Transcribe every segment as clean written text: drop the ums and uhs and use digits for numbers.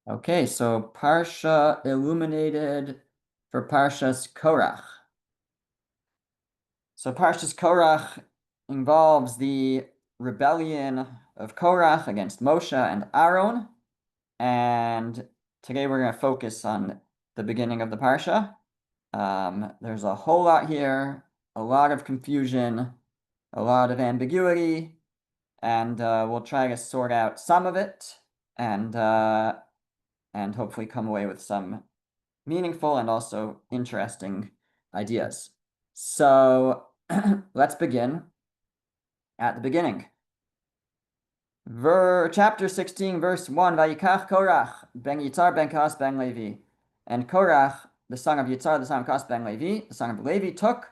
Okay, so Parsha Illuminated for Parshas Korach. So Parshas Korach involves the rebellion of Korach against Moshe and Aaron. And today we're going to focus on the beginning of the Parsha. There's a whole lot here, a lot of confusion, a lot of ambiguity, and we'll try to sort out some of it and hopefully come away with some meaningful and also interesting ideas. So let's begin at the beginning. Chapter 16, verse 1, Vayikach Korach, ben Yitzhar ben Kas ben Levi. And Korach, the son of Yitzhar, the son of Kas ben Levi, the son of Levi, took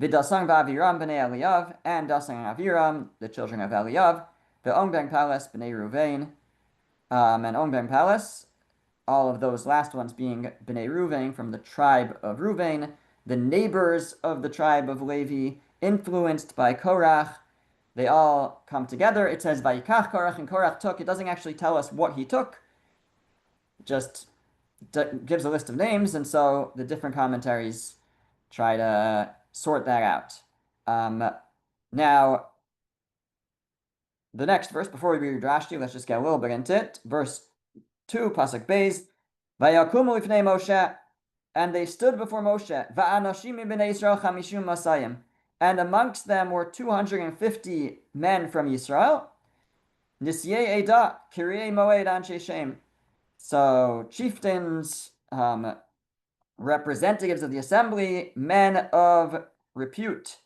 Vidasang v'Aviram b'nei Eliyav, and Dasang and Aviram, the children of Eliyav, Ve'ong ben Palas b'nei Ruvain, and Ong ben Palas, all of those last ones being Bnei Ruvain from the tribe of Ruvain, the neighbors of the tribe of Levi, influenced by Korach. They all come together. It says Vayikach Korach, and Korach took. It doesn't actually tell us what he took. It just gives a list of names, and so the different commentaries try to sort that out. Now, the next verse, before we read Rashi, let's just get a little bit into it. Verse 2, Pasuk Beis, Vayakumu lifnei Moshe, and they stood before Moshe, Va'anashim b'nei Yisrael chamishum masayim, and amongst them were 250 men from Yisrael, Nisyei Eda, Kiryei Moed Anshe Shem, so chieftains, representatives of the assembly, men of repute.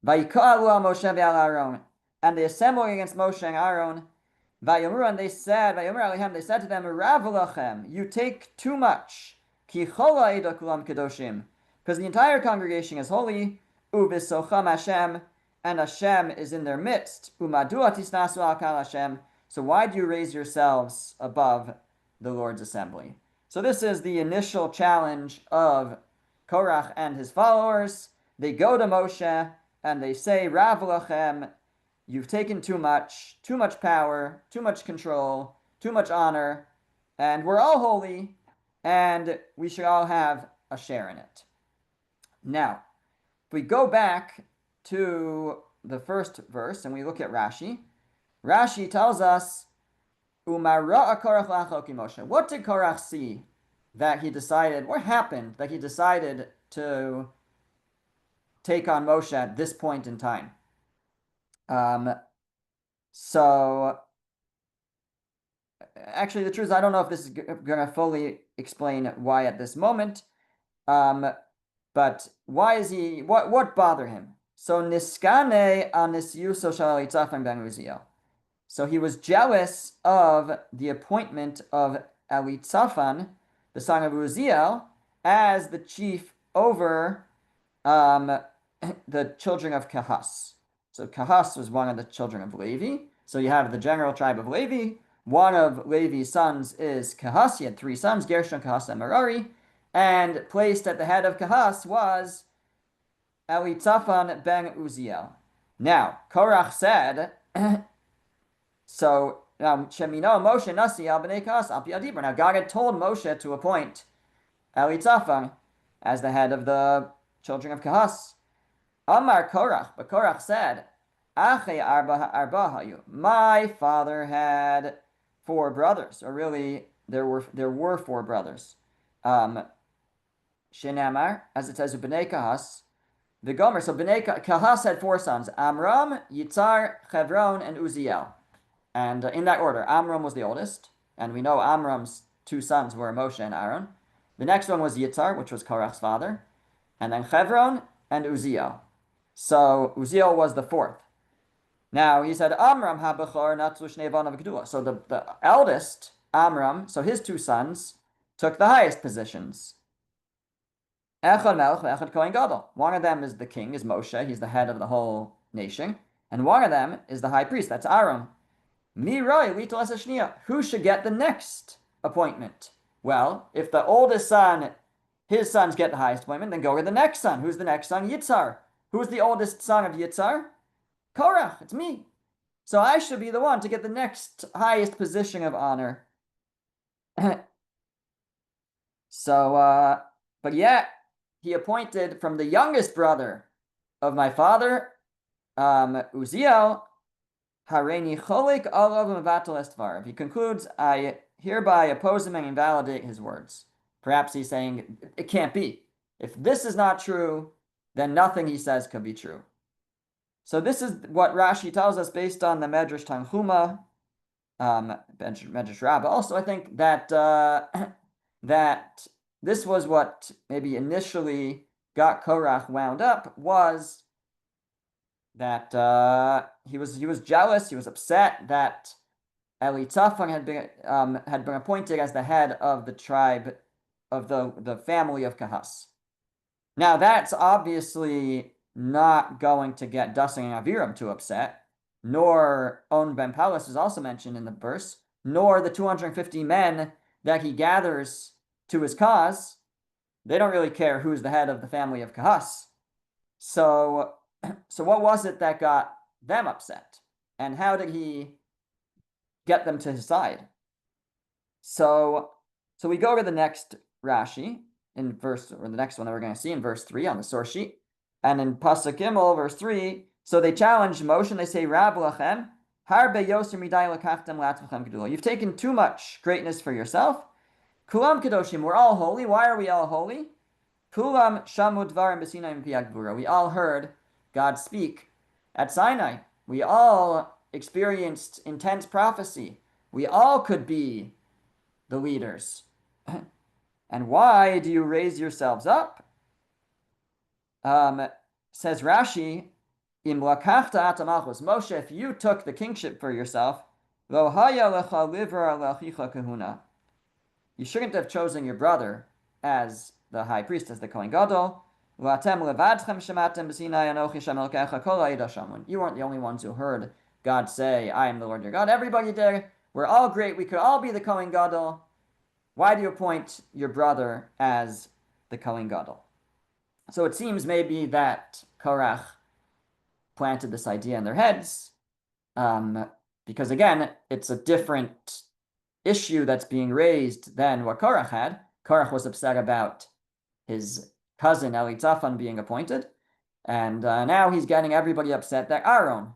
Vayikalu al Moshe ve'al Aaron, and they assembled against Moshe and Aaron. Vayomer, and they said, Vayomer Aleichem, they said to them, Rav lachem, you take too much. Ki chola eda kulam kedoshim, because the entire congregation is holy. Uvisocham Hashem, and Hashem is in their midst. Umadua tisnasu al kal Hashem. So why do you raise yourselves above the Lord's assembly? So this is the initial challenge of Korach and his followers. They go to Moshe and they say, Rav lachem, you've taken too much power, too much control, too much honor, and we're all holy, and we should all have a share in it. Now, if we go back to the first verse and we look at Rashi, Rashi tells us, Umara Korach lachoki Moshe. What did Korach see that he decided, what happened that he decided to take on Moshe at this point in time? So actually the truth is I don't know if this is going to fully explain why at this moment. But why is he, what bothered him? So niskane anisyuso shal Elitzafan ben Uziel. So he was jealous of the appointment of Elitzafan, the son of Uziel, as the chief over the children of Kahas. So Kahas was one of the children of Levi. So you have the general tribe of Levi. One of Levi's sons is Kahas. He had three sons, Gershon, Kahas, and Merari. And placed at the head of Kahas was Elitzafan ben Uziel. Now, Korach said, so Shemino Moshe Nasi al b'nei Kahas al pi adibur. Now God had told Moshe to appoint Elitzafan as the head of the children of Kahas. Amar Korach, but Korach said, Ache arba hayu. My father had four brothers, or really there were four brothers. Shenamar, as it says, B'nei Kahas, the Gomer. So B'nei Kahas had four sons: Amram, Yitzhar, Chevron, and Uziel. And in that order, Amram was the oldest, and we know Amram's two sons were Moshe and Aaron. The next one was Yitzhar, which was Korach's father, and then Chevron and Uziel. So Uziel was the fourth. Now he said, Amram ha-bechor natzu shnei banav v'kedula. So the eldest, Amram, so his two sons, took the highest positions. Echad melech ve'echad kohen gadol. One of them is the king, is Moshe. He's the head of the whole nation. And one of them is the high priest. That's Aaron. Mi roi litul es hashniya. Who should get the next appointment? Well, if the oldest son, his sons get the highest appointment, then go to the next son. Who's the next son? Yitzhar. Who's the oldest son of Yitzhar? Korach. It's me. So I should be the one to get the next highest position of honor. So, but yet he appointed from the youngest brother of my father, Uziel, Hareini cholik alav mevatel estvar. He concludes, I hereby oppose him and invalidate his words. Perhaps he's saying it can't be. If this is not true, then nothing he says could be true. So this is what Rashi tells us based on the Medrash Tanchuma, Medrash Rabbah. Also, I think that that this was what maybe initially got Korach wound up, was that he was jealous, he was upset that Elitzaphan had been appointed as the head of the tribe of the family of Kahas. Now that's obviously not going to get Dasan and Aviram too upset, nor On Ben Palas is also mentioned in the verse, nor the 250 men that he gathers to his cause. They don't really care who's the head of the family of Kahas. So what was it that got them upset? And how did he get them to his side? So we go to the next Rashi in the next one that we're going to see in verse 3 on the source sheet. And in Pasuk Gimel, verse 3, so they challenge Moshe and they say, Rab lachem, harbe yoser midai lakachtem latzvachem gedula. You've taken too much greatness for yourself. Kulam kedoshim, we're all holy. Why are we all holy? Kulam shamu dvarim b'sinai m'piag gvura. We all heard God speak at Sinai. We all experienced intense prophecy. We all could be the leaders. And why do you raise yourselves up? Says Rashi, Im lakachta atamachos, Moshe, if you took the kingship for yourself, lo haya lecha livra lechicha kahuna. You shouldn't have chosen your brother as the high priest, as the Kohen Gadol. You weren't the only ones who heard God say, I am the Lord your God. Everybody did. We're all great. We could all be the Kohen Gadol. Why do you appoint your brother as the Kohen Gadol? So it seems maybe that Korach planted this idea in their heads, because again, it's a different issue that's being raised than what Korach had. Korach was upset about his cousin Elitzaphan being appointed, and now he's getting everybody upset that Aaron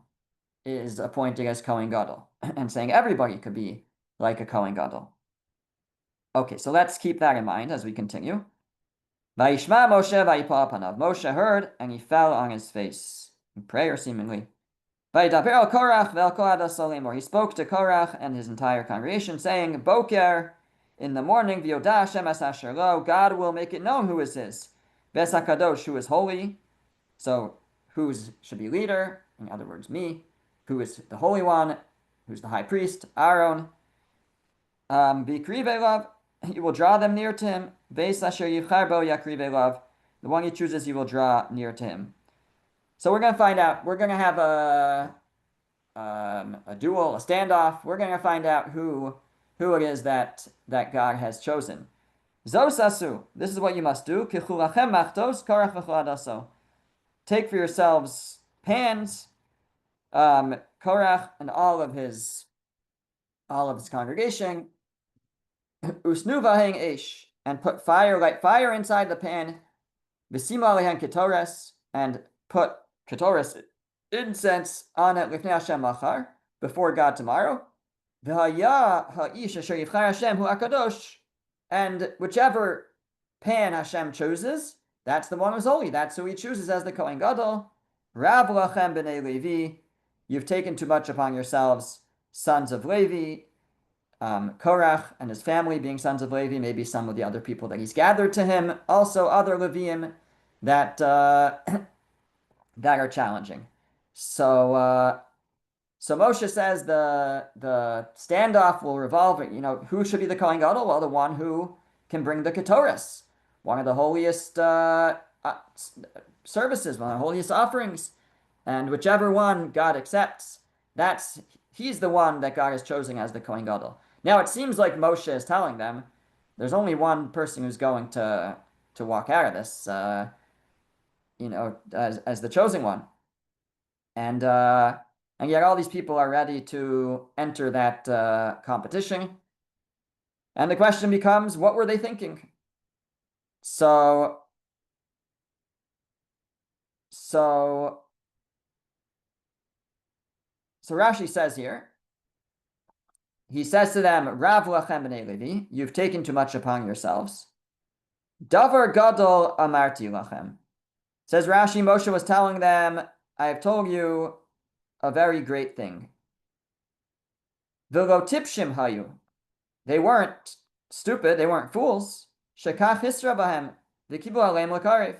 is appointed as Kohen Gadol, and saying everybody could be like a Kohen Gadol. Okay, so let's keep that in mind as we continue. Vayishma Moshe vayipal panav. Moshe heard and he fell on his face in prayer, seemingly. Vayidaber el Korach ve'el kol hadas lemor. He spoke to Korach and his entire congregation, saying, Boker, in the morning, v'yodah Hashem es asher lo. God will make it known who is his. Ves hakadosh, who is holy. So who should be leader? In other words, me. Who is the Holy One? Who's the high priest? Aaron. V'krive elav. You will draw them near to him. Veis asher yivchar bo yakrive elav. The one he chooses, you will draw near to him. So we're going to find out. We're going to have a duel, a standoff. We're going to find out who it is that God has chosen. Zosasu. This is what you must do. Kichulachem machtos Korach v'chuladaso. Take for yourselves pans, Korach and all of his congregation. Usnu v'heng eish, and put light fire inside the pan. V'sima alehen ketores, and put ketores, incense, on it lifnei Hashem machar, before God tomorrow. V'haya ha'ish asher yivchar Hashem hu akadosh, and whichever pan Hashem chooses, that's the one who's holy. That's who he chooses as the Kohen Gadol. Rab lachem b'nei Levi, you've taken too much upon yourselves, sons of Levi. Korach and his family being sons of Levi, maybe some of the other people that he's gathered to him, also other Leviim that that are challenging. So Moshe says the standoff will revolve. Who should be the Kohen Gadol? Well, the one who can bring the Ketores, one of the holiest services, one of the holiest offerings, and whichever one God accepts, he's the one that God is choosing as the Kohen Gadol. Now it seems like Moshe is telling them there's only one person who's going to walk out of this, as the chosen one, and yet all these people are ready to enter that competition. And the question becomes, what were they thinking? So Rashi says here, he says to them, Rav lachem b'nei Levi, you've taken too much upon yourselves. Davar gadol amarti lachem. Says Rashi, Moshe was telling them, I have told you a very great thing. V'lo tipshim hayu. They weren't stupid, they weren't fools. Shekach hisra bahem. V'kibu aleim l'karev.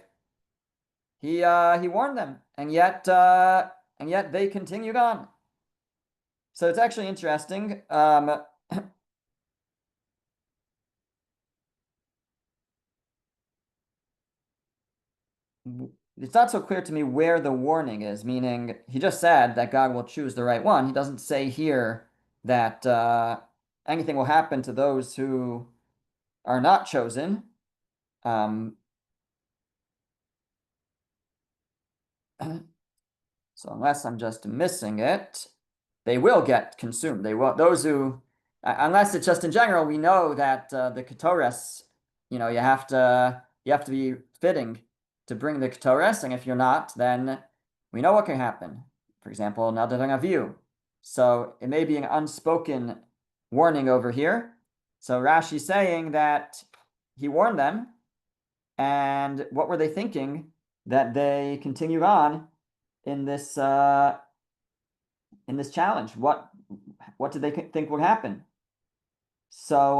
He warned them, and yet they continued on. So it's actually interesting. It's not so clear to me where the warning is, meaning he just said that God will choose the right one. He doesn't say here that anything will happen to those who are not chosen. So unless I'm just missing it, they will get consumed. They will, those who, unless it's just in general, we know that the ketores, you have to be fitting to bring the ketores, and if you're not, then we know what can happen. For example, nadar aviu. So it may be an unspoken warning over here. So Rashi's saying that he warned them, and what were they thinking? That they continued on in this challenge. What did they think would happen? So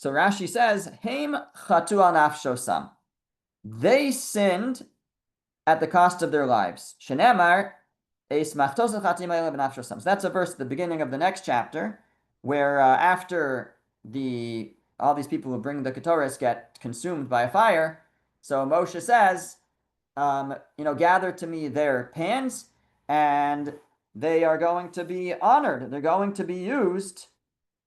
Rashi says, Haim chatu al nafshosam. They sinned at the cost of their lives. Shenemar eis machtos chatim b'nafshosam. So that's a verse at the beginning of the next chapter, where after all these people who bring the ketores get consumed by a fire. So Moshe says, gather to me their pans, and they are going to be honored. They're going to be used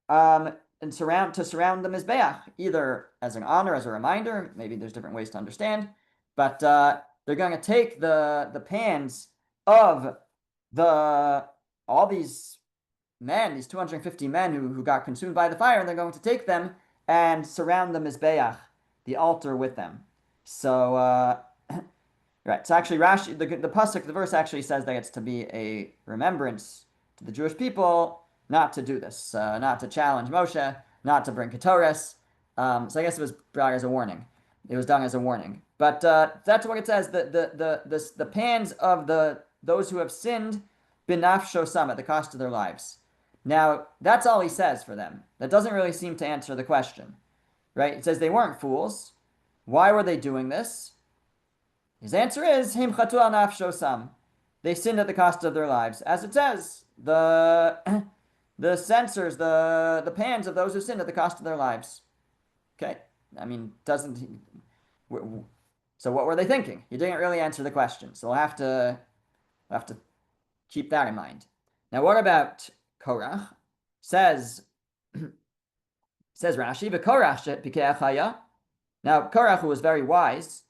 and surround the Mizbeach, either as an honor, as a reminder. Maybe there's different ways to understand, but they're going to take the pans of all these men, these 250 men who got consumed by the fire, and they're going to take them and surround the Mizbeach, the altar, with them. So right. So actually, Rashi, the pasuk, the verse actually says that it's to be a remembrance to the Jewish people not to do this, not to challenge Moshe, not to bring ketores. So I guess it was brought as a warning. It was done as a warning. But that's what it says. The pans of those who have sinned binafshosam, at the cost of their lives. Now that's all he says for them. That doesn't really seem to answer the question, right? It says they weren't fools. Why were they doing this? His answer is, Him chatu al nafshosam. They sinned at the cost of their lives. As it says, the censers, the pans of those who sinned at the cost of their lives. Okay? I mean, so what were they thinking? He didn't really answer the question. So we'll have to keep that in mind. Now, what about Korach? Says Rashi, V'Korach pikeach haya. Now, Korach, who was very wise,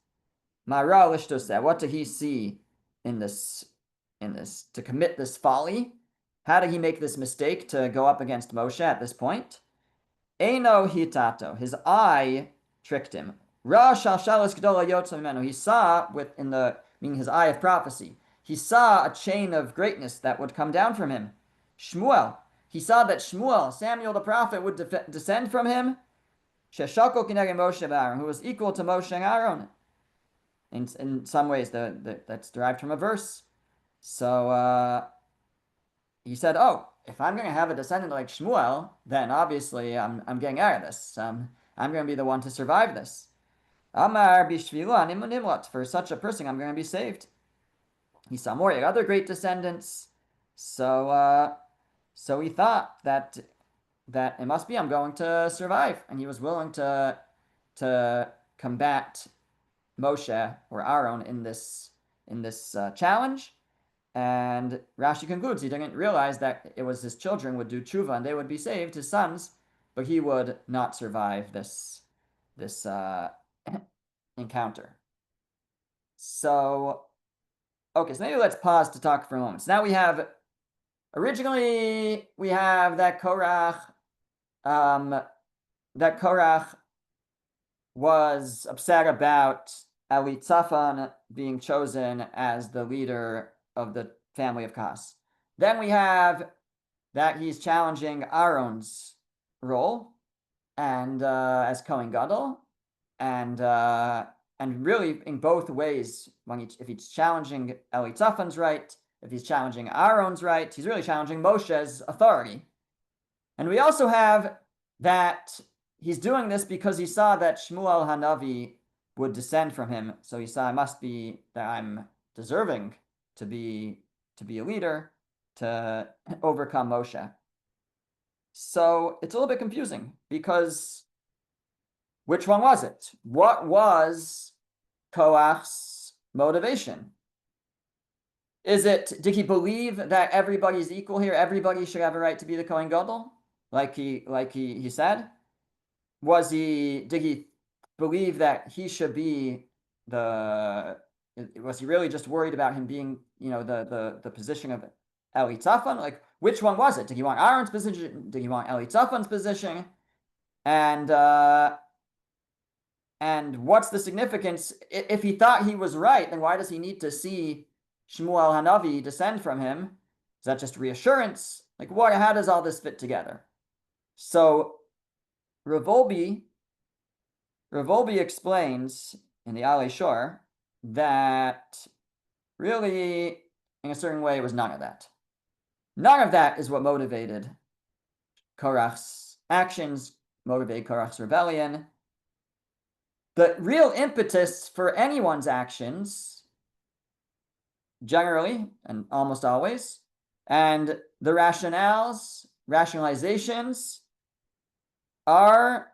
Mara lishtoseh, what did he see in this to commit this folly? How did he make this mistake to go up against Moshe at this point? Eino hitato, his eye tricked him. Ra shalshalas gedola yotza mimenu, he saw meaning his eye of prophecy. He saw a chain of greatness that would come down from him. Shmuel, he saw that Shmuel, Samuel the prophet, would descend from him. Sheshako kineged Moshe v'Aaron, who was equal to Moshe and Aaron. In some ways, that's derived from a verse. So he said, "Oh, if I'm going to have a descendant like Shmuel, then obviously I'm getting out of this. I'm going to be the one to survive this. Amar bishvilu anim nimlot. For such a person, I'm going to be saved." He saw more other great descendants, so he thought that it must be I'm going to survive, and he was willing to combat Moshe or Aaron in this challenge. And Rashi concludes he didn't realize that it was his children would do tshuva and they would be saved, his sons, but he would not survive this encounter. So, okay, so maybe let's pause to talk for a moment. So now originally we have that Korach that Korach was upset about Elitzaphan being chosen as the leader of the family of Kas. Then we have that he's challenging Aaron's role and as Kohen Gadol, and really in both ways, if he's challenging Elitzaphan's right, if he's challenging Aaron's right, he's really challenging Moshe's authority. And we also have that he's doing this because he saw that Shmuel Hanavi would descend from him. So he saw, it must be that I'm deserving to be a leader, to overcome Moshe. So it's a little bit confusing because which one was it? What was Korach's motivation? Did he believe that everybody's equal here? Everybody should have a right to be the Kohen Gadol? Like he said? Did he believe that he should be was he really just worried about him being, the position of Elitzaphan? Like, which one was it? Did he want Aaron's position? Did he want Elitzaphan's position? And what's the significance? If he thought he was right, then why does he need to see Shmuel Hanavi descend from him? Is that just reassurance? Like, how does all this fit together? So Revolbi explains in the Alei Shor that really, in a certain way, it was none of that. None of that is what motivated Korach's actions, motivated Korach's rebellion. The real impetus for anyone's actions, generally and almost always, and the rationalizations are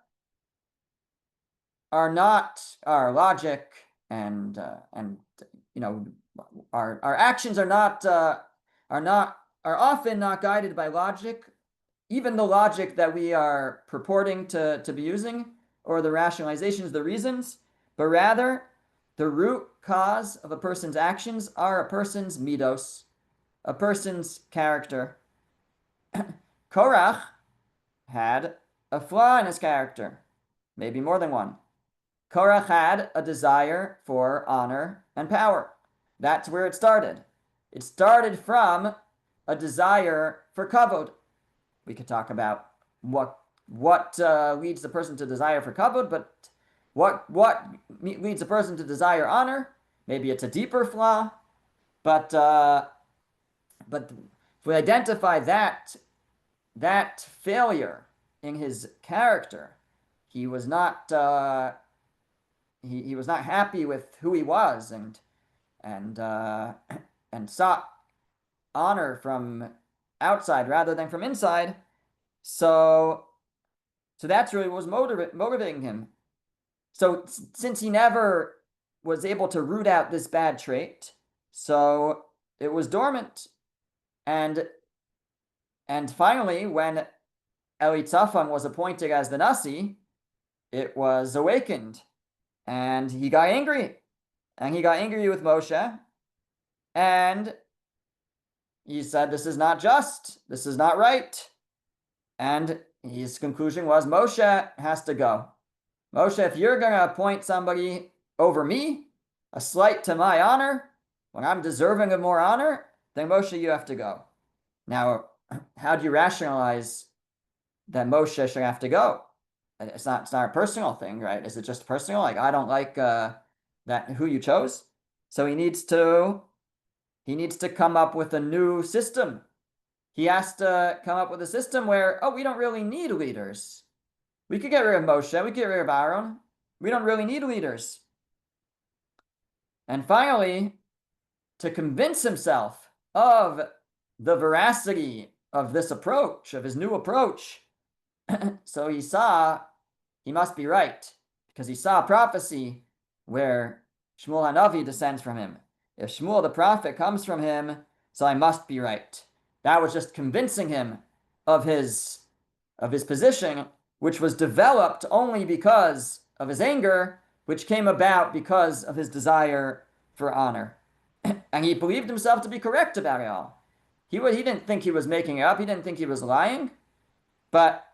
not our logic, and our actions are often not guided by logic, even the logic that we are purporting to be using, or the rationalizations, the reasons, but rather the root cause of a person's actions are a person's midos, a person's character. Korach had a flaw in his character, maybe more than one. Korach had a desire for honor and power. That's where it started. It started from a desire for kavod. We could talk about what leads the person to desire for kavod, but what leads a person to desire honor? Maybe it's a deeper flaw, but if we identify that failure in his character, he was not he was not happy with who he was, and sought honor from outside rather than from inside. So that's really what was motivating him. So since he never was able to root out this bad trait, so it was dormant. And finally, when Elitzaphan was appointed as the Nasi, it was awakened. And he got angry. And he got angry with Moshe. And he said, this is not just. This is not right. And his conclusion was, Moshe has to go. Moshe, if you're going to appoint somebody over me, a slight to my honor, when I'm deserving of more honor, then Moshe, you have to go. Now, how do you rationalize that Moshe should have to go? It's not a personal thing, right? Is it just personal? Like, I don't like that who you chose. So he needs to come up with a new system. He has to come up with a system where, we don't really need leaders. We could get rid of Moshe. We could get rid of Aaron. We don't really need leaders. And finally, to convince himself of the veracity of this approach, of his new approach, so he saw he must be right, because he saw a prophecy where Shmuel Hanavi descends from him. If Shmuel the prophet comes from him, so I must be right. That was just convincing him of his position, which was developed only because of his anger, which came about because of his desire for honor. And he believed himself to be correct about it all. He didn't think he was making it up. He didn't think he was lying. But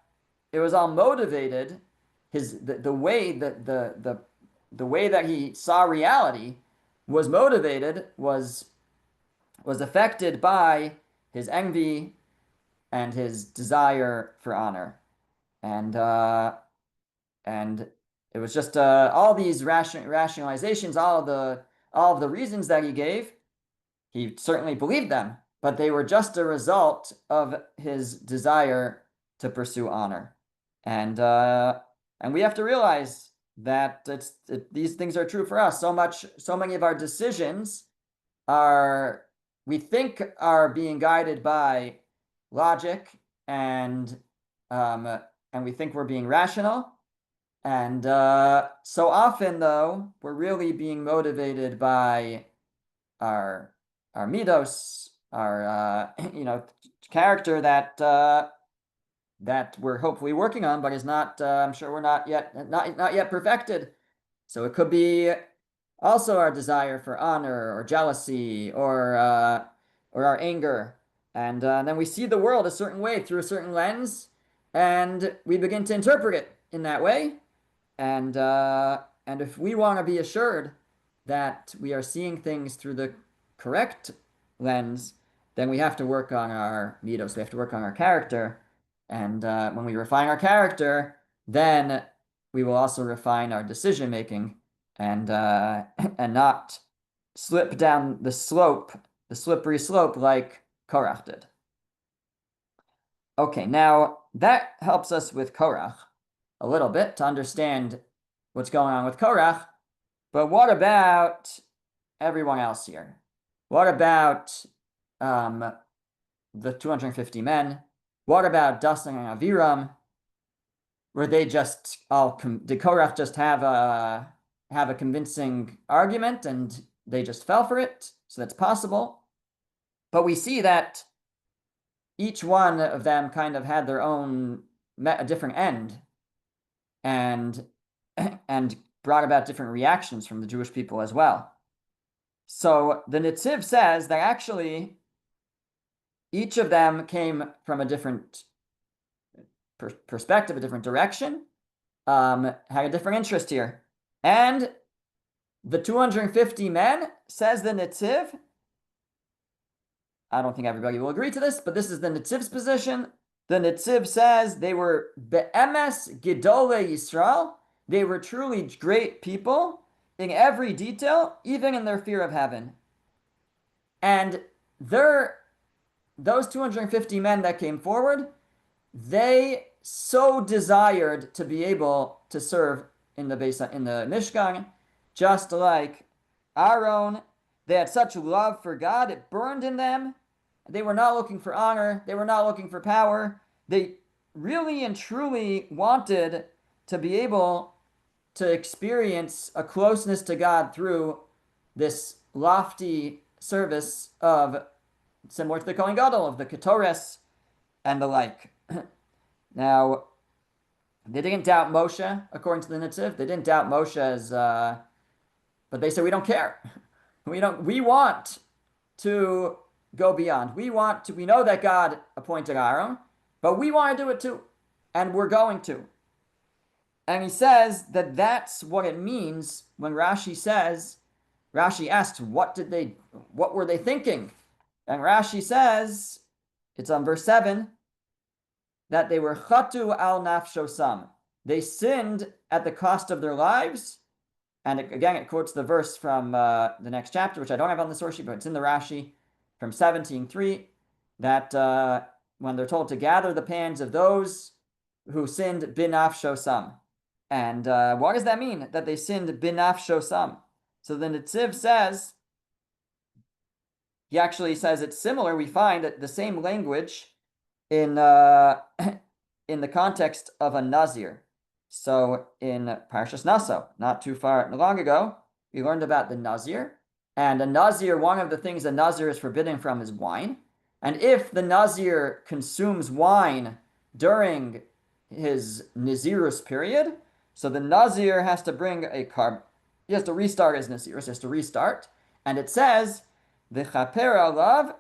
it was all motivated. The way that the way that he saw reality was motivated was affected by his envy and his desire for honor. And it was just all these rationalizations, all of the reasons that he gave. He certainly believed them, but they were just a result of his desire to pursue honor. And we have to realize that these things are true for us. So many of our decisions are we think are being guided by logic and we think we're being rational. And so often, though, we're really being motivated by our midos, our character that we're hopefully working on, but is not. I'm sure we're not yet perfected. So it could be also our desire for honor or jealousy or our anger, and then we see the world a certain way through a certain lens, and we begin to interpret it in that way. And if we want to be assured that we are seeing things through the correct lens, then we have to work on our mitos. We have to work on our character. And when we refine our character, then we will also refine our decision making and not slip down the slippery slope like Korach did. Okay, now that helps us with Korach a little bit to understand what's going on with Korach. But what about everyone else here? What about the 250 men? What about Dasan and Aviram? Were they just did Korach just have a convincing argument and they just fell for it? So that's possible. But we see that each one of them kind of had their own a different end and brought about different reactions from the Jewish people as well. So the Netziv says that actually each of them came from a different perspective, a different direction, had a different interest here. And the 250 men, says the Netziv, I don't think everybody will agree to this, but this is the Netziv's position. The Netziv says they were be'emes gedolei Yisrael. They were truly great people in every detail, even in their fear of heaven. And those 250 men that came forward, they so desired to be able to serve in the Mishkan, just like Aaron. They had such love for God, it burned in them. They were not looking for honor. They were not looking for power. They really and truly wanted to be able to experience a closeness to God through this lofty service of, similar to the Kohen Gadol, of the Ketores and the like. Now, they didn't doubt Moshe, according to the Netziv. They didn't doubt Moshe but they said, we don't care. We want to go beyond. We know that God appointed Aaron, but we want to do it too. And we're going to. And he says that that's what it means when Rashi asks, what were they thinking? And Rashi says, it's on verse 7, that they were chatu al nafshosam. They sinned at the cost of their lives. And again, it quotes the verse from the next chapter, which I don't have on the source sheet, but it's in the Rashi from 17:3, that when they're told to gather the pans of those who sinned binafshosam. And what does that mean, that they sinned binafshosam? So the Netziv says, he actually says it's similar. We find that the same language in in the context of a Nazir. So in Parshas Naso, not too long ago, we learned about the Nazir. And a Nazir, one of the things a Nazir is forbidden from is wine. And if the Nazir consumes wine during his Nazirus period, so the Nazir has to bring he has to restart his Nazirus, he has to restart. And it says, V'chaper alav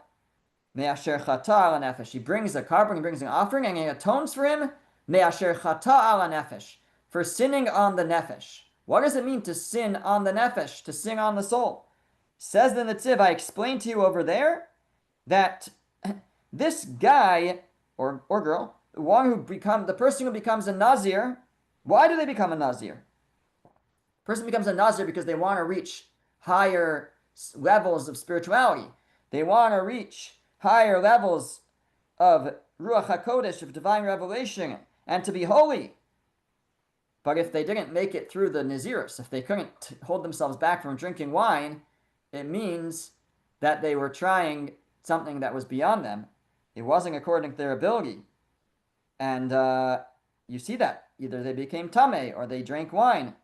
me'asher chata al nefesh. He brings a carbon, he brings an offering, and he atones for him me'asher chata ala nefesh, for sinning on the nefesh. What does it mean to sin on the nefesh, to sin on the soul? Says the Netziv, I explained to you over there that this guy or girl, the person who becomes a Nazir, why do they become a Nazir? The person becomes a Nazir because they want to reach higher levels of spirituality. They want to reach higher levels of Ruach HaKodesh, of divine revelation, and to be holy. But if they didn't make it through the Nazirus, if they couldn't hold themselves back from drinking wine, it means that they were trying something that was beyond them. It wasn't according to their ability. And you see that. Either they became tameh or they drank wine.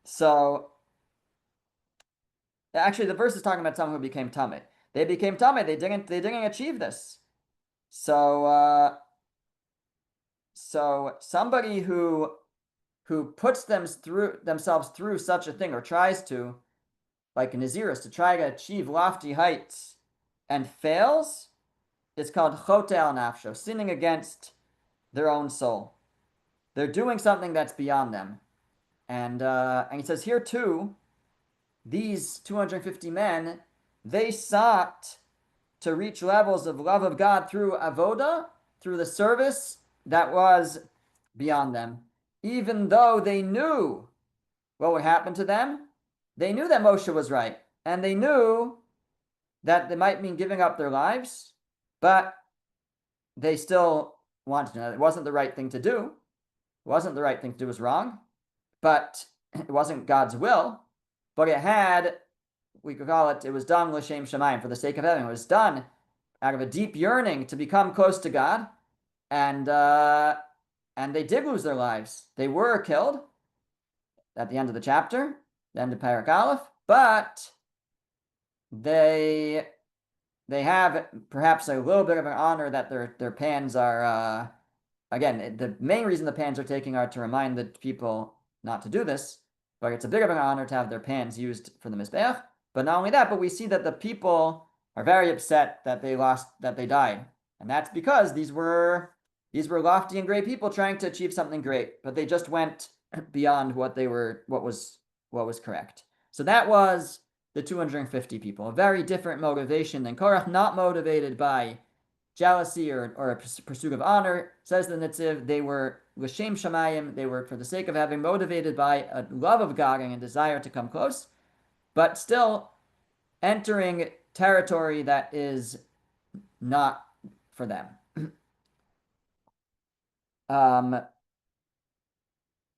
So, actually, the verse is talking about someone who became tameh. They became tameh. They didn't achieve this. So, so somebody who puts themselves through such a thing or tries to, like Nazirus, to try to achieve lofty heights and fails, it's called chote al nafsho, sinning against their own soul. They're doing something that's beyond them. And he says here too, these 250 men, they sought to reach levels of love of God through avoda, through the service that was beyond them. Even though they knew what would happen to them, they knew that Moshe was right, and they knew that they might mean giving up their lives, but they still wanted to know it wasn't the right thing to do. It wasn't the right thing to do, it was wrong, but it wasn't God's will, but we could call it was done l'shem shamayim, for the sake of heaven. It was done out of a deep yearning to become close to God, and they did lose their lives. They were killed at the end of the chapter, the end of Parak Aleph, but they have perhaps a little bit of an honor that their pans are, again, the main reason the pans are taking are to remind the people not to do this, but it's a bit of an honor to have their pans used for the Mizbeach. But not only that, but we see that the people are very upset that they died. And that's because these were lofty and great people trying to achieve something great, but they just went beyond what was correct. So that was the 250 people, a very different motivation than Korach, not motivated by jealousy or a pursuit of honor. Says the Netziv, they were l'shem shamayim, they were for the sake of having motivated by a love of God and a desire to come close, but still entering territory that is not for them.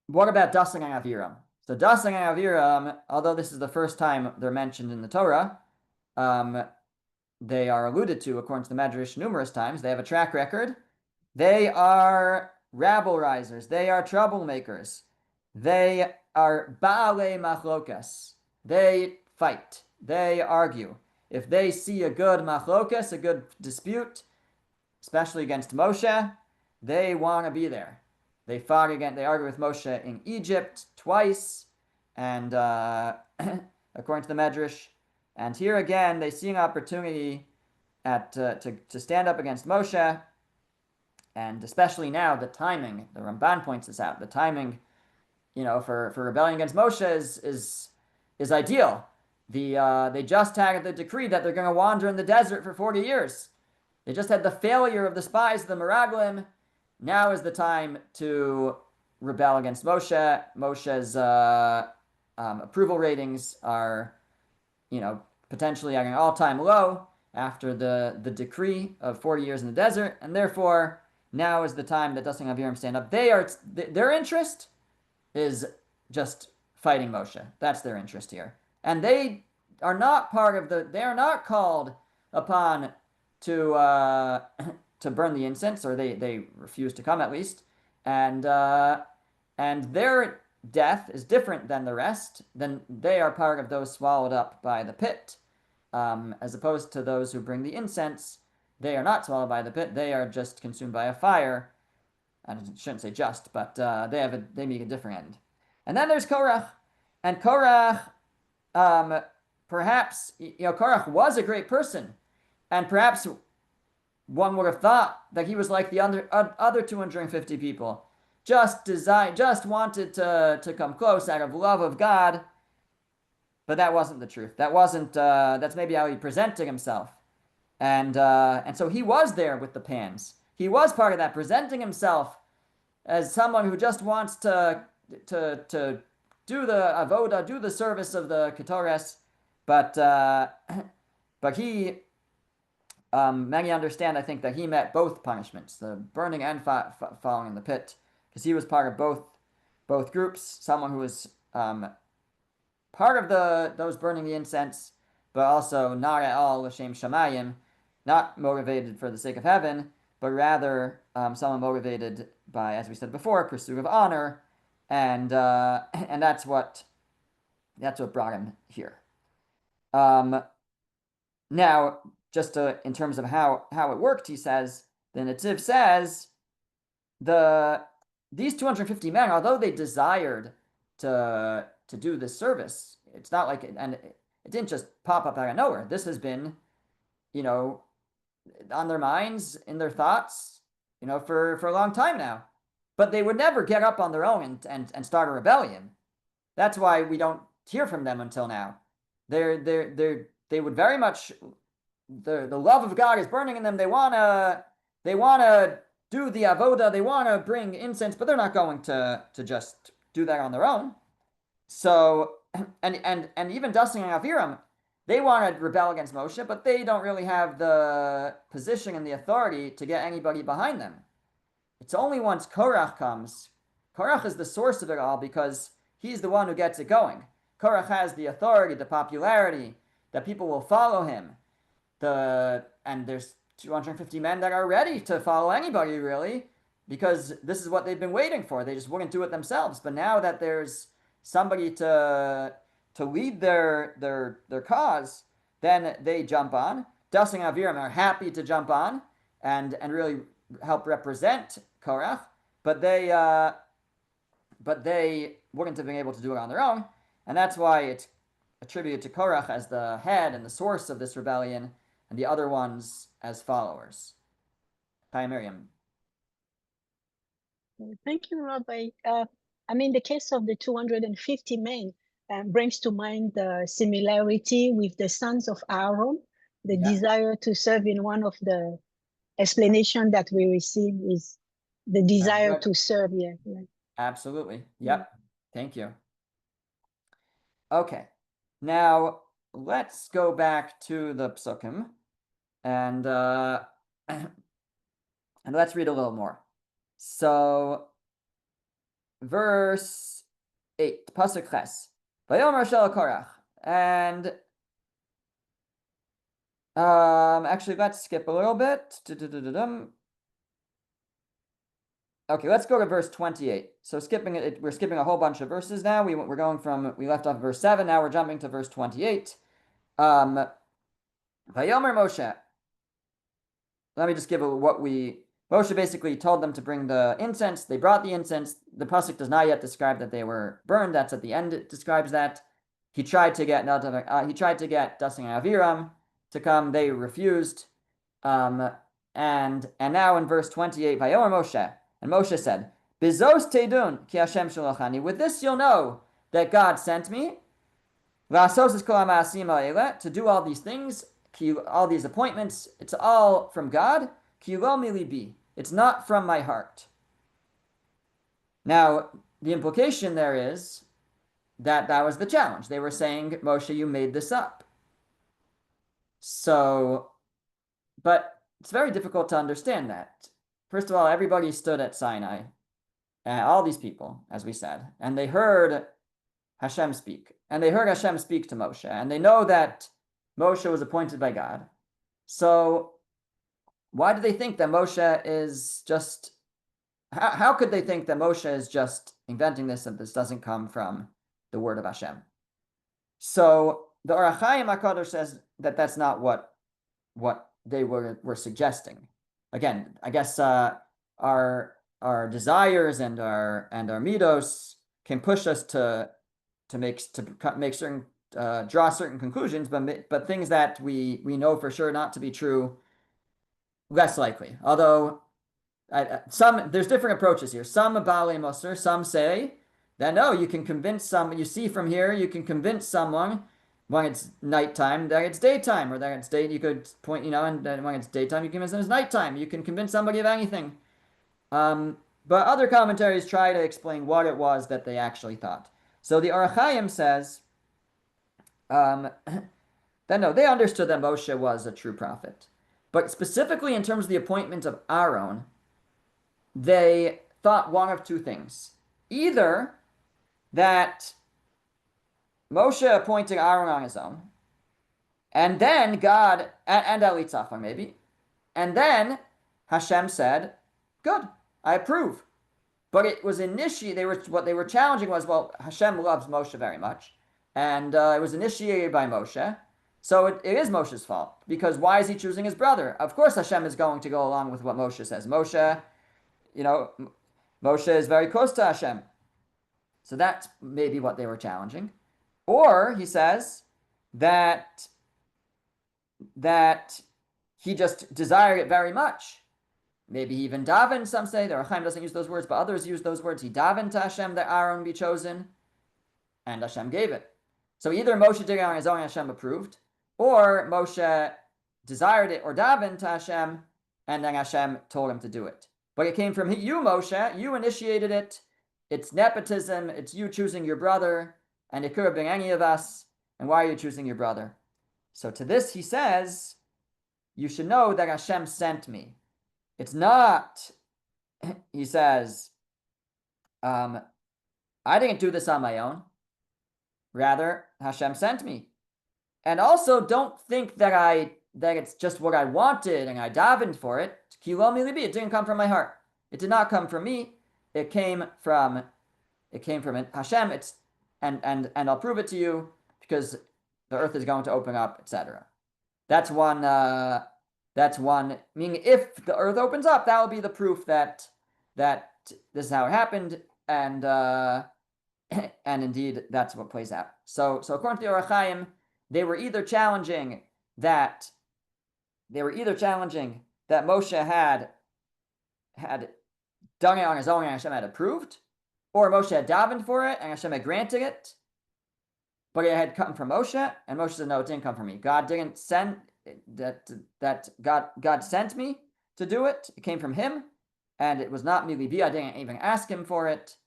What about Dasang and Aviram? So Dasang and Aviram, although this is the first time they're mentioned in the Torah, they are alluded to, according to the Medrash, numerous times. They have a track record. They are rabble-risers. They are troublemakers. They are ba'alei machlokas. They fight. They argue. If they see a good machlokas, a good dispute, especially against Moshe, they want to be there. They argue with Moshe in Egypt twice, and according to the Medrash, and here again they see an opportunity to stand up against Moshe, and especially now the timing. The Ramban points this out. The timing, for rebelling against Moshe is ideal. They just had the decree that they're going to wander in the desert for 40 years. They just had the failure of the spies, the Meraglim. Now is the time to rebel against Moshe. Moshe's approval ratings are, potentially at an all-time low after the decree of 40 years in the desert, and therefore now is the time that Dasang Aviram stand up. Their interest is just fighting Moshe. That's their interest here, and they are not they are not called upon to burn the incense, or they refuse to come at least, and their death is different than the rest. Then they are part of those swallowed up by the pit, as opposed to those who bring the incense. They are not swallowed by the pit. They are just consumed by a fire. I shouldn't say just, but they meet a different end. And then there's Korach, and Korach, perhaps Korach was a great person, and perhaps one would have thought that he was like the other 250 people, just wanted to come close out of love of God, but that wasn't the truth. That's maybe how he presented himself. And so he was there with the pans. He was part of that, presenting himself as someone who just wants to do the avoda, do the service of the ketores, but he many understand, I think, that he met both punishments, the burning and falling in the pit, because he was part of both groups. Someone who was part of those burning the incense, but also not at all l'shem shamayim, not motivated for the sake of heaven, but rather someone motivated by, as we said before, pursuit of honor, and that's what brought him here. Now, just in terms of how it worked, he says, the Netziv says, these 250 men, although they desired to do this service, it's not like it didn't just pop up out of nowhere. This has been, on their minds, in their thoughts, for a long time now. But they would never get up on their own and start a rebellion. That's why we don't hear from them until now. They would very much, the love of God is burning in them. They wanna do the avoda. They wanna bring incense, but they're not going to just do that on their own. So and even Dustin and Aviram, they want to rebel against Moshe, but they don't really have the position and the authority to get anybody behind them. It's only once Korach comes. Korach is the source of it all because he's the one who gets it going. Korach has the authority, the popularity, that people will follow him. And there's 250 men that are ready to follow anybody, really, because this is what they've been waiting for. They just wouldn't do it themselves. But now that there's somebody to lead their cause, then they jump on. Dustin and Aviram are happy to jump on and really help represent Korach, but they wouldn't have been able to do it on their own, and that's why it's attributed to Korach as the head and the source of this rebellion, and the other ones as followers. Hi, Miriam. Thank you, Rabbi. The case of the 250 men brings to mind the similarity with the sons of Aaron. The desire to serve in one of the explanation that we receive is the desire to serve. Yeah. Absolutely. Yep. Thank you. Okay. Now let's go back to the psukim and let's read a little more. So, verse 8, pasuk ches. Vayomer shel Korach, and actually, let's skip a little bit. Okay, let's go to verse 28. So we're skipping a whole bunch of verses now. We left off verse 7. Now we're jumping to verse 28. Vayomer Moshe. Let me just give Moshe basically told them to bring the incense. They brought the incense. The pasuk does not yet describe that they were burned. That's at the end. It describes that. He tried to get Dustin and Aviram to come. They refused. And now in verse 28, Vayomer Moshe, and Moshe said, Bizos teidun ki Hashem shalachani. With this you'll know that God sent me. V'asos es kol ha'ma'asim ha'eleh, to do all these things, all these appointments. It's all from God. Ki lo milibi. It's not from my heart. Now, the implication there is that was the challenge. They were saying, Moshe, you made this up. So, but it's very difficult to understand that. First of all, everybody stood at Sinai, all these people, as we said, and they heard Hashem speak. And they heard Hashem speak to Moshe, and they know that Moshe was appointed by God. So why do they think that Moshe is just, how could they think that Moshe is just inventing this and this doesn't come from the word of Hashem? So the Orach Chaim HaKadosh says that that's not what they were suggesting. Again, I guess our desires and our midos can push us to make certain draw certain conclusions, but things that we know for sure not to be true, less likely. Although there's different approaches here. Some Baalei Moser, some say that no, you can convince someone. You see from here, you can convince someone when it's nighttime that it's daytime, or that it's day. You could point, and then when it's daytime, you can convince them it's nighttime. You can convince somebody of anything. But other commentaries try to explain what it was that they actually thought. So the Orach Chaim says that no, they understood that Moshe was a true prophet. But specifically in terms of the appointment of Aaron, they thought one of two things. Either that Moshe appointed Aaron on his own, and then God, and Elitzaphan maybe, and then Hashem said, good, I approve. But it was what they were challenging was, well, Hashem loves Moshe very much, and it was initiated by Moshe, so it is Moshe's fault, because why is he choosing his brother? Of course Hashem is going to go along with what Moshe says. Moshe is very close to Hashem. So that's maybe what they were challenging. Or he says that he just desired it very much. Maybe he even davened, some say. The Orach Chaim doesn't use those words, but others use those words. He davened to Hashem that Aaron be chosen, and Hashem gave it. So either Moshe did it on his own and Hashem approved, or Moshe desired it or davened to Hashem, and then Hashem told him to do it. But it came from you, Moshe. You initiated it. It's nepotism. It's you choosing your brother, and it could have been any of us. And why are you choosing your brother? So to this he says, you should know that Hashem sent me. It's not, he says, I didn't do this on my own. Rather, Hashem sent me. And also, don't think that it's just what I wanted and I davened for it. Ki lo mi libi. It didn't come from my heart. It did not come from me. It came from Hashem. And I'll prove it to you because the earth is going to open up, etc. That's one. Meaning, if the earth opens up, that will be the proof that this is how it happened, and indeed that's what plays out. So according to the Orach Chaim, they were either challenging that Moshe had done it on his own and Hashem had approved, or Moshe had davened for it and Hashem had granted it, but it had come from Moshe, and Moshe said, no, it didn't come from me. God didn't send that God sent me to do it. It came from him, and it was not milibi. I didn't even ask him for it.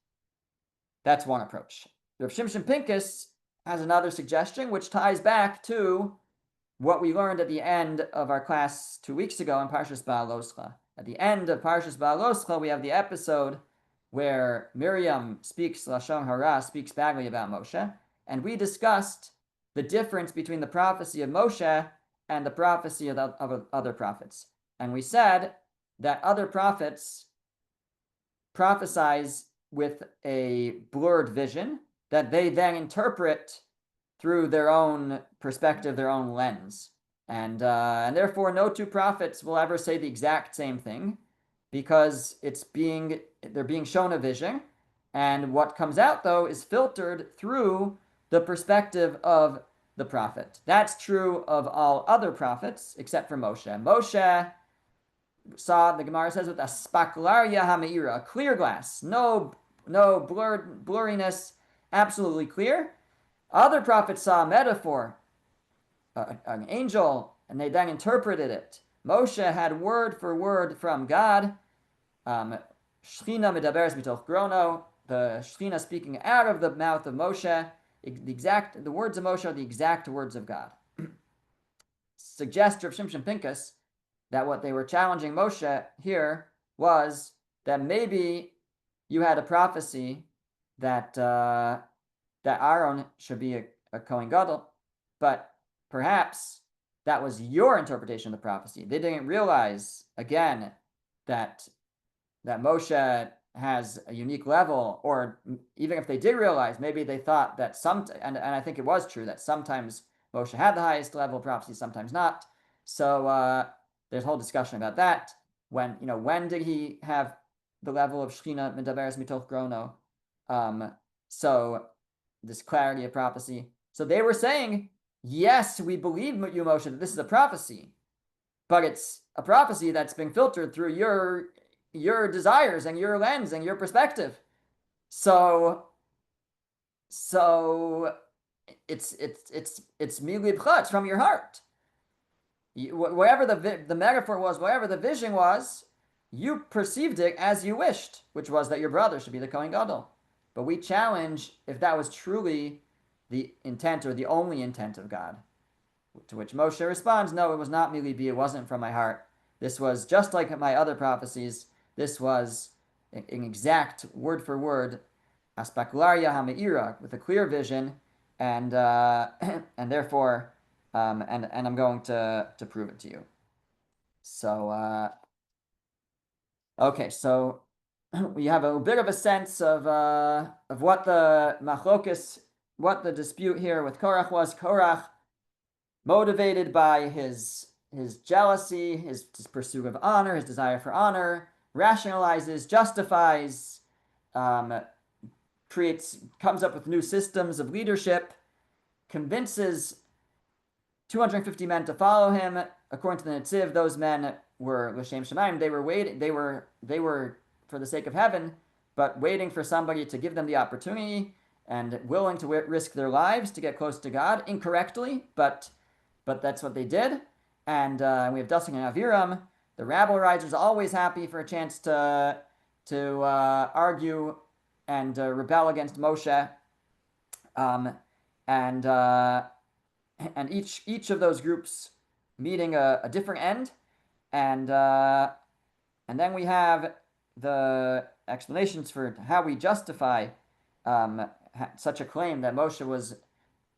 That's one approach. Rav Shimshon Pincus has another suggestion, which ties back to what we learned at the end of our class 2 weeks ago in Parshas Ba'aloscha. At the end of Parshas Ba'aloscha, we have the episode where Miriam speaks Lashon Hara, speaks badly about Moshe, and we discussed the difference between the prophecy of Moshe and the prophecy of other prophets. And we said that other prophets prophesize with a blurred vision that they then interpret through their own perspective, their own lens. And therefore no two prophets will ever say the exact same thing, because they're being shown a vision, and what comes out though is filtered through the perspective of the prophet. That's true of all other prophets except for Moshe. Moshe saw, the Gemara says, with a spaklaria ha'meira, a clear glass, no blurriness, absolutely clear. Other prophets saw a metaphor, an angel, and they then interpreted it. Moshe had word for word from God. Shechina medaberes mitoch grono, the Shechina speaking out of the mouth of Moshe. The words of Moshe are the exact words of God. Suggests Rav Shimshon Pincus that what they were challenging Moshe here was that maybe you had a prophecy that Aaron should be a Kohen Gadol, but perhaps that was your interpretation of the prophecy. They didn't realize, again, that Moshe has a unique level, or even if they did realize, maybe they thought that and I think it was true that sometimes Moshe had the highest level of prophecy, sometimes not. So there's a whole discussion about that. When did he have the level of Shechina medaberes mitoch grono? So this clarity of prophecy. So they were saying, yes, we believe you, Moshe, that this is a prophecy, but it's a prophecy that's being filtered through your desires and your lens and your perspective. So it's milibcha, it's from your heart. Whatever the metaphor was, whatever the vision was, you perceived it as you wished, which was that your brother should be the Kohen Gadol. But we challenge if that was truly the intent or the only intent of God. To which Moshe responds, no, it was not milibi, it wasn't from my heart. This was just like my other prophecies. This was an exact word for word aspakularia hameira, with a clear vision, and and therefore, and I'm going to prove it to you. So okay, so we have a bit of a sense of what the machlokas, what the dispute here with Korach was. Korach, motivated by his jealousy, his pursuit of honor, his desire for honor, rationalizes, justifies, comes up with new systems of leadership, convinces 250 men to follow him. According to the Netziv, those men were l'shem shamayim. They were waiting. They were for the sake of heaven, but waiting for somebody to give them the opportunity and willing to risk their lives to get close to God, incorrectly, but that's what they did. And we have Dustin and Aviram. The rabble riders are always happy for a chance to argue and rebel against Moshe. And each of those groups meeting a different end, and then we have the explanations for how we justify such a claim that Moshe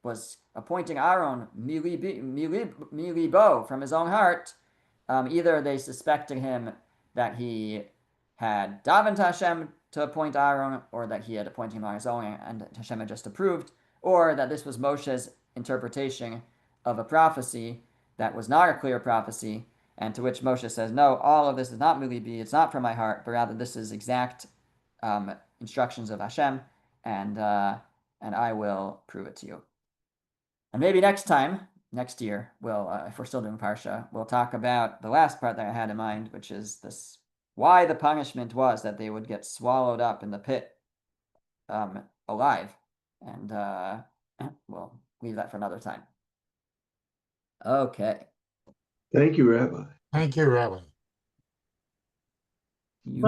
was appointing Aaron milibo, from his own heart. Either they suspected him that he had davened to Hashem to appoint Aaron, or that he had appointed him on his own and Hashem had just approved, or that this was Moshe's interpretation of a prophecy that was not a clear prophecy, and to which Moshe says, no, all of this is not milibi, it's not from my heart, but rather this is exact instructions of Hashem, and I will prove it to you. And maybe next year, we'll, if we're still doing Parsha, we'll talk about the last part that I had in mind, which is this, why the punishment was that they would get swallowed up in the pit alive. And we'll leave that for another time. Okay. Thank you, Rabbi. Thank you, Rabbi. You